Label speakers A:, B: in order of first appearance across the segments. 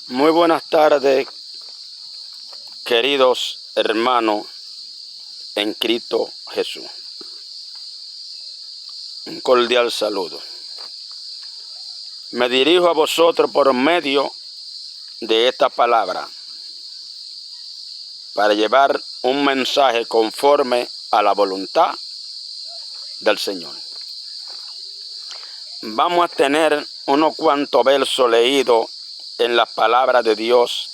A: Muy buenas tardes, queridos hermanos en Cristo Jesús. Un cordial saludo. Me dirijo a vosotros por medio de esta palabra para llevar un mensaje conforme a la voluntad del Señor. Vamos a tener unos cuantos versos leídos en la palabra de Dios.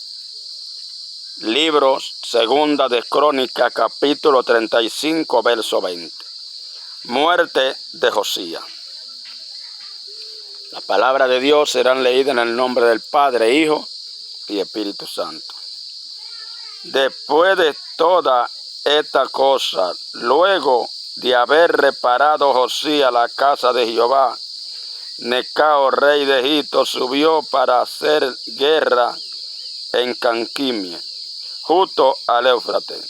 A: Libros, segunda de Crónicas, capítulo 35, verso 20. Muerte de Josías. La palabra de Dios serán leídas en el nombre del Padre, Hijo y Espíritu Santo. Después de toda esta cosa, luego de haber reparado Josías la casa de Jehová, Necao, rey de Egipto, subió para hacer guerra en Canquimie, junto al Éufrates.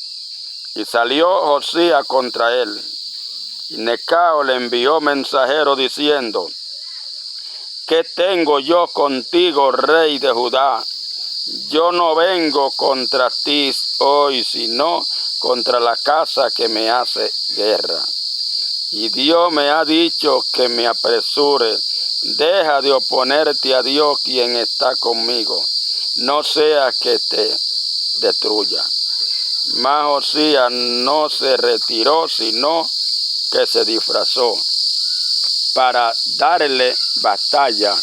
A: Y salió Josías contra él. Y Necao le envió mensajero diciendo: ¿qué tengo yo contigo, rey de Judá? Yo no vengo contra ti hoy, sino contra la casa que me hace guerra. Y Dios me ha dicho que me apresure. Deja de oponerte a Dios, quien está conmigo, no sea que te destruya. Mas Josías no se retiró, sino que se disfrazó para darle batalla,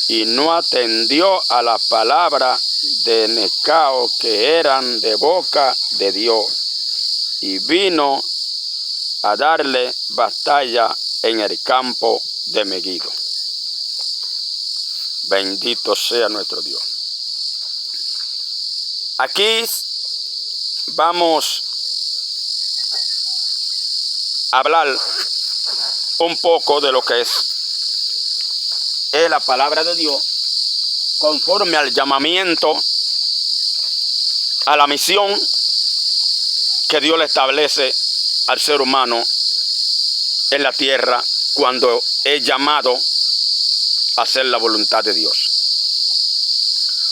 A: y no atendió a la palabra de Necao, que eran de boca de Dios, y vino a darle batalla en el campo de Megiddo. Bendito sea nuestro Dios. Aquí vamos a hablar un poco de lo que es la palabra de Dios conforme al llamamiento, a la misión que Dios le establece al ser humano en la tierra cuando es llamado a hacer la voluntad de Dios.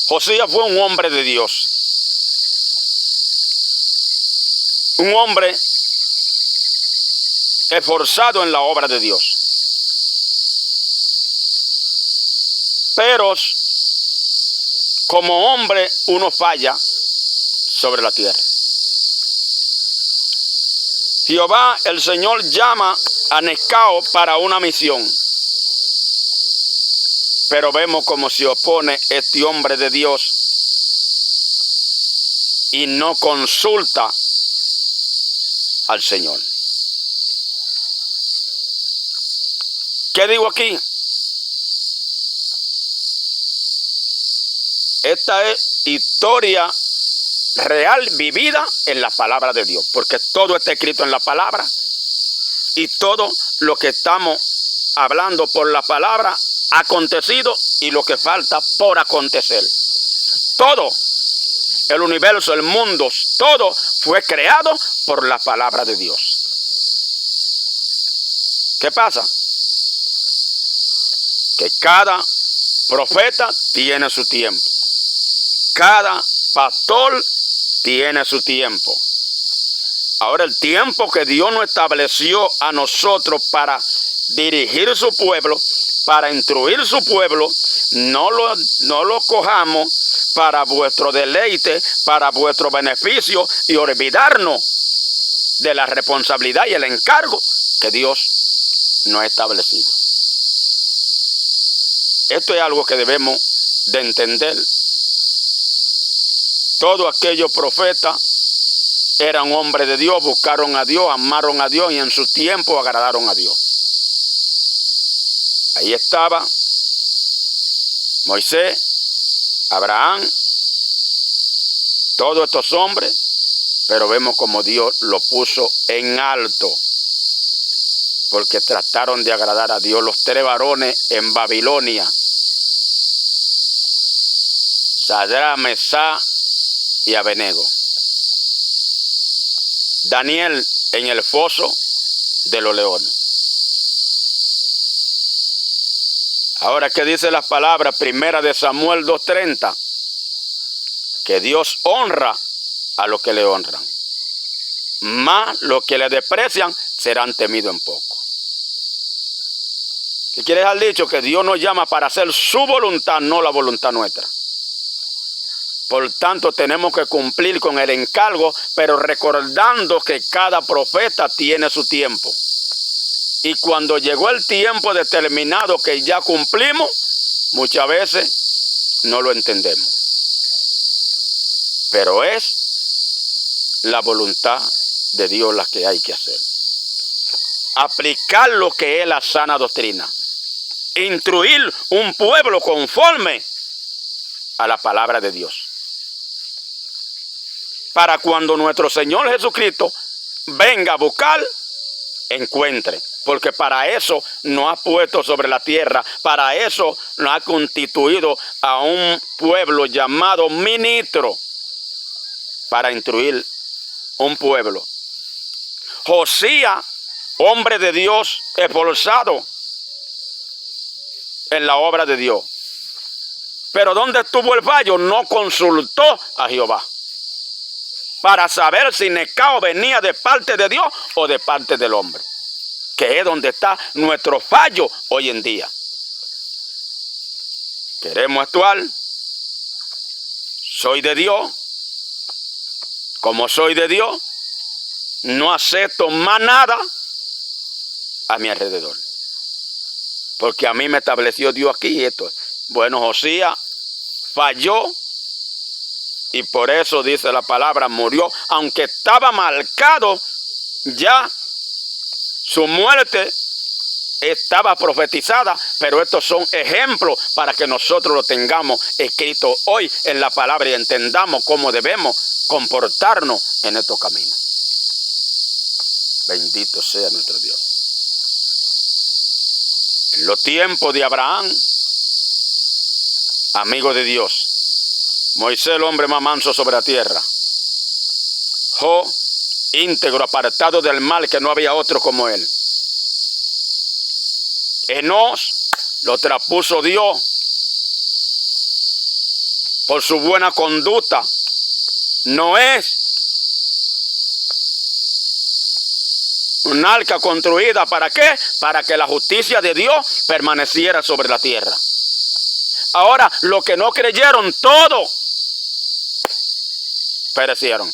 A: Josías fue un hombre de Dios, un hombre esforzado en la obra de Dios. Pero como hombre uno falla sobre la tierra. Jehová, el Señor, llama a Necao para una misión. Pero vemos cómo se opone este hombre de Dios y no consulta al Señor. ¿Qué digo aquí? Esta es historia real vivida en la palabra de Dios, porque todo está escrito en la palabra y todo lo que estamos hablando por la palabra ha acontecido y lo que falta por acontecer. Todo, el universo, el mundo, todo fue creado por la palabra de Dios. ¿Qué pasa? Que cada profeta tiene su tiempo. Cada pastor tiene su tiempo. Ahora, el tiempo que Dios nos estableció a nosotros para dirigir su pueblo, para instruir su pueblo, no lo cojamos para vuestro deleite, para vuestro beneficio, y olvidarnos de la responsabilidad y el encargo que Dios nos ha establecido. Esto es algo que debemos de entender. Todos aquellos profetas eran hombres de Dios, buscaron a Dios, amaron a Dios y en su tiempo agradaron a Dios. Ahí estaba Moisés, Abraham, todos estos hombres, pero vemos como Dios lo puso en alto, porque trataron de agradar a Dios. Los 3 varones en Babilonia, Sadrach, Mesach y Abednego. Daniel en el foso de los leones. Ahora, ¿qué dice la palabra? Primera de Samuel 2:30. que Dios honra a los que le honran, mas los que le desprecian serán temidos en poco. ¿Qué quiere dejar dicho? Que Dios nos llama para hacer su voluntad, no la voluntad nuestra. Por tanto, tenemos que cumplir con el encargo, pero recordando que cada profeta tiene su tiempo. Y cuando llegó el tiempo determinado que ya cumplimos, muchas veces no lo entendemos. Pero es la voluntad de Dios la que hay que hacer. Aplicar lo que es la sana doctrina. Instruir un pueblo conforme a la palabra de Dios. Para cuando nuestro Señor Jesucristo venga a buscar, encuentre. Porque para eso nos ha puesto sobre la tierra, para eso nos ha constituido a un pueblo llamado ministro, para instruir un pueblo. Josías, hombre de Dios, esforzado en la obra de Dios. Pero ¿dónde estuvo el fallo? No consultó a Jehová para saber si Necao venía de parte de Dios o de parte del hombre, que es donde está nuestro fallo hoy en día. Queremos actuar, soy de Dios, como soy de Dios, no acepto más nada a mi alrededor, porque a mí me estableció Dios aquí y esto. Bueno, Josías falló y por eso dice la palabra, murió, aunque estaba marcado ya. Su muerte estaba profetizada, pero estos son ejemplos para que nosotros lo tengamos escrito hoy en la palabra y entendamos cómo debemos comportarnos en estos caminos. Bendito sea nuestro Dios. En los tiempos de Abraham, amigo de Dios, Moisés, el hombre más manso sobre la tierra, Job, íntegro, apartado del mal, que no había otro como él. Enos lo traspuso Dios por su buena conducta. Noé, un arca construida, ¿para qué? Para que la justicia de Dios permaneciera sobre la tierra. Ahora, los que no creyeron, todos perecieron.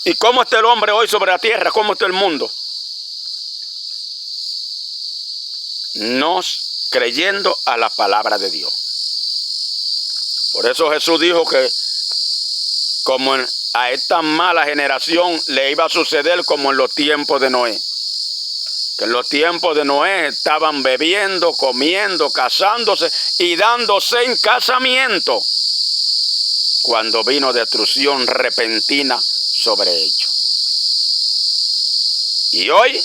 A: ¿Y cómo está el hombre hoy sobre la tierra? ¿Cómo está el mundo? Nos creyendo a la palabra de Dios. Por eso Jesús dijo que como a esta mala generación le iba a suceder como en los tiempos de Noé. Que en los tiempos de Noé estaban bebiendo, comiendo, casándose y dándose en casamiento, cuando vino destrucción repentina sobre ellos. Y hoy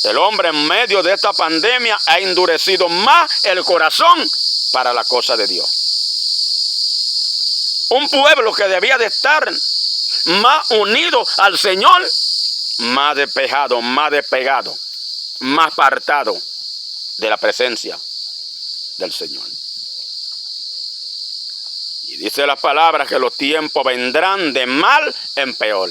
A: el hombre en medio de esta pandemia ha endurecido más el corazón para la cosa de Dios. Un pueblo que debía de estar más unido al Señor, más despejado, más despegado, más apartado de la presencia del Señor. Y dice la palabra que los tiempos vendrán de mal en peor.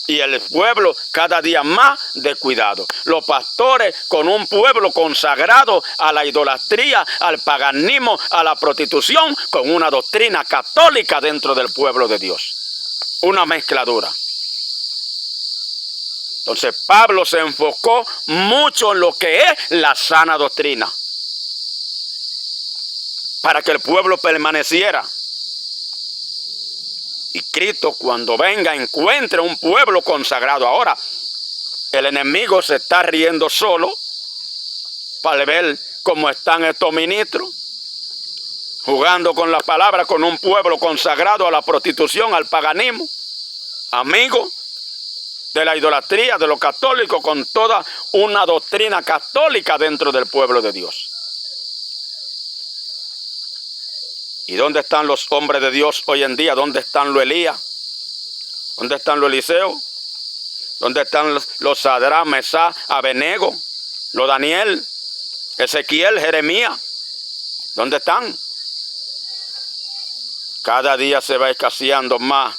A: Y el pueblo cada día más descuidado. Los pastores con un pueblo consagrado a la idolatría, al paganismo, a la prostitución, con una doctrina católica dentro del pueblo de Dios. Una mezcladura. Entonces Pablo se enfocó mucho en lo que es la sana doctrina, para que el pueblo permaneciera. Y Cristo, cuando venga, encuentre un pueblo consagrado. Ahora, el enemigo se está riendo solo para ver cómo están estos ministros, jugando con la palabra, con un pueblo consagrado a la prostitución, al paganismo, amigos de la idolatría, de los católicos, con toda una doctrina católica dentro del pueblo de Dios. ¿Y dónde están los hombres de Dios hoy en día? ¿Dónde están los Elías? ¿Dónde están los Eliseo? ¿Dónde están los Sadrán, Mesach, Abednego? Los Daniel, Ezequiel, Jeremías. ¿Dónde están? Cada día se va escaseando más.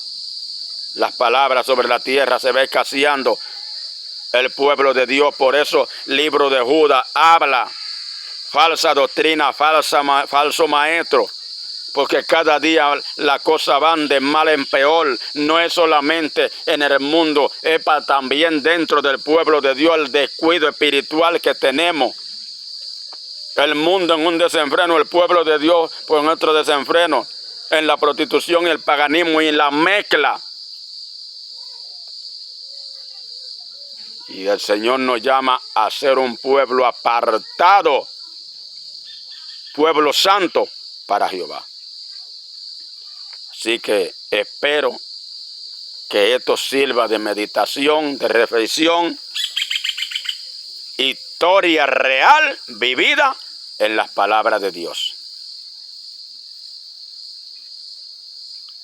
A: Las palabras sobre la tierra se va escaseando. El pueblo de Dios, por eso libro de Judas habla falsa doctrina, falso maestro, porque cada día las cosas van de mal en peor. No es solamente en el mundo, es también dentro del pueblo de Dios el descuido espiritual que tenemos. El mundo en un desenfreno, el pueblo de Dios por en otro desenfreno, en la prostitución y el paganismo y en la mezcla. Y el Señor nos llama a ser un pueblo apartado, pueblo santo para Jehová. Así que espero que esto sirva de meditación, de reflexión, historia real vivida en las palabras de Dios.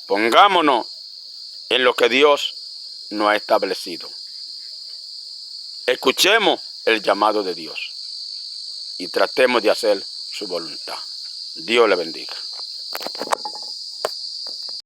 A: Pongámonos en lo que Dios nos ha establecido. Escuchemos el llamado de Dios y tratemos de hacer su voluntad. Dios le bendiga.